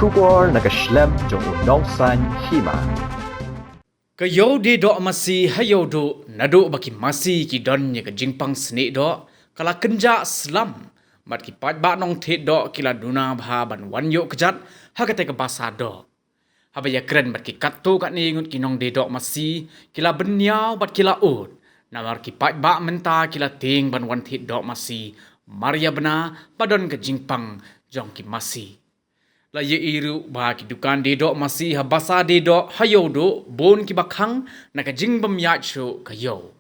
Shubor nakaslem jong unongsan hima. Kayo di do masi hayo do nado baki masi ki don ye ka jingpang sne do kala kenja slam mat ki pat ba nong the do kila duna bha ban wan yo kejat ha ka te ka basa do ha ba ya kren mat ki kat tu kat ni ngut ki nong de do masi kila benyau bat kila ut namar ki pat ba menta kila ting ban wan the do masi maria bena padon ka jingpang jong ki masi la ye iru ba ki dukan de do masi ha basa de do hayo do bon ki bakhang na ka jingbam ya chu ka yo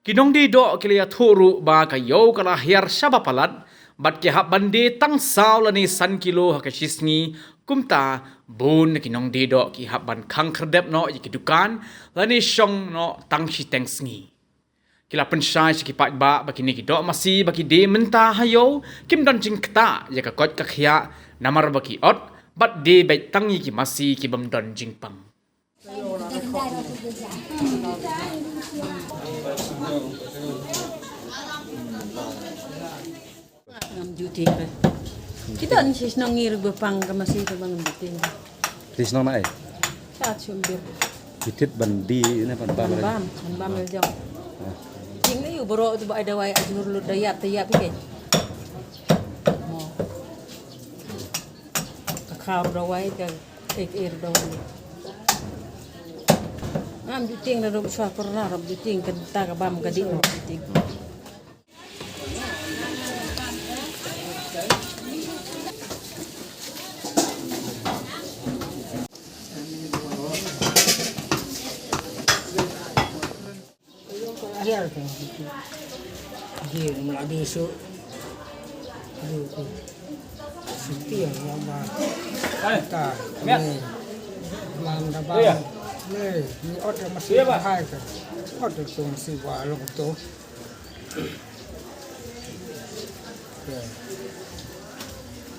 kinong de do ki ya thoru ba ka yo kala hiar shaba palat bat ki ha bande tang saw la ni san kilo ha ka shisngi kumta bon ki nong de do ki ha ban khang khrdep no ye ki dukan la ni shong no tang shi teng sngi kila pensyai si kipat ba baki ni ki do masi baki de menta hayo kim don jing kta ya ka kot ka khia namar baki ot bat de bai tangi ki masi ki bam don jing pang duty pa. Kita ni sis nang ngir bepang ka masih ka bang duty. Tis nang nai. Sa chumbir. Bitit bandi ni pan bam. Bam jong. Ting ni bro tu ada wai ajur lu dayap ke. Mo. Ka khaw da wai ka ek do. Am duty na ro swa korna ro duty ka ta ka bam ka di ro duty. Akhir tu, dia meladi su, setiap yang kita ni, mana bang, ni order masih high kan, order tu masih walong tu.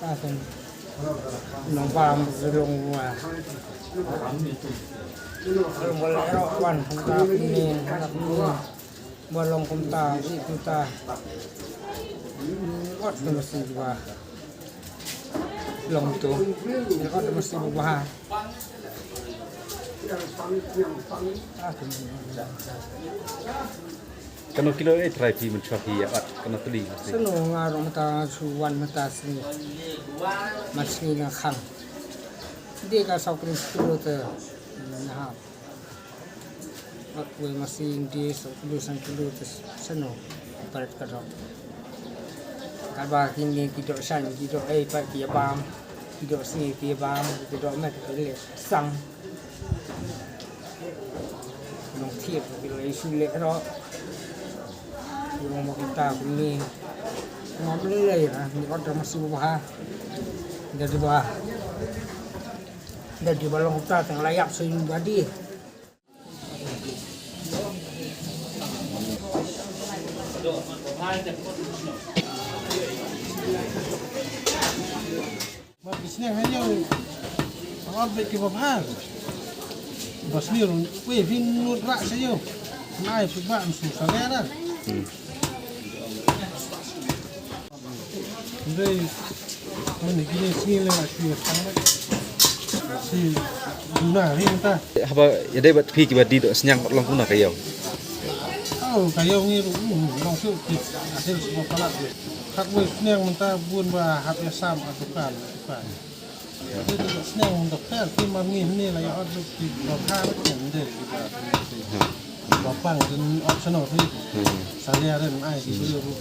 Kan, nombang belum wah. Kalau boleh rawan, hendak ni. Balong kumta itu ta ot mesti ba long tu ot mesti ba Kano kilo try pi men chaki ya at kano tuli mesti. Seno ngaro mata suwan mata sini masih na khang dia ka sau krim kilo te nah aku masih di solusan dulu terus seno parat kadang kalau kini kita san kita pak dia bam kita sini dia bam kita mat le sang nong tiap bila isu le ro yang mau kita ini mau beli lah ni order masih bah jadi balong kita teng layak sing badi Bisnya hanya awal beki babhar. Basmir we vin nut rak sayo. Nai subak susah lera. Ndai meni gini sini le asyik sangat. Si guna ni ta. Haba ya dai bat pi ki bat di do senyang long kuna kayo. Oh kayo ni langsung hasil semua palat. Hak we senang mentah bun ba hak ya sam atukan. Jadi senang untuk kan tim ni lah ya ada di lokal kan deh kita. Bapang dan opsional tu. Saya ada ai di dulu.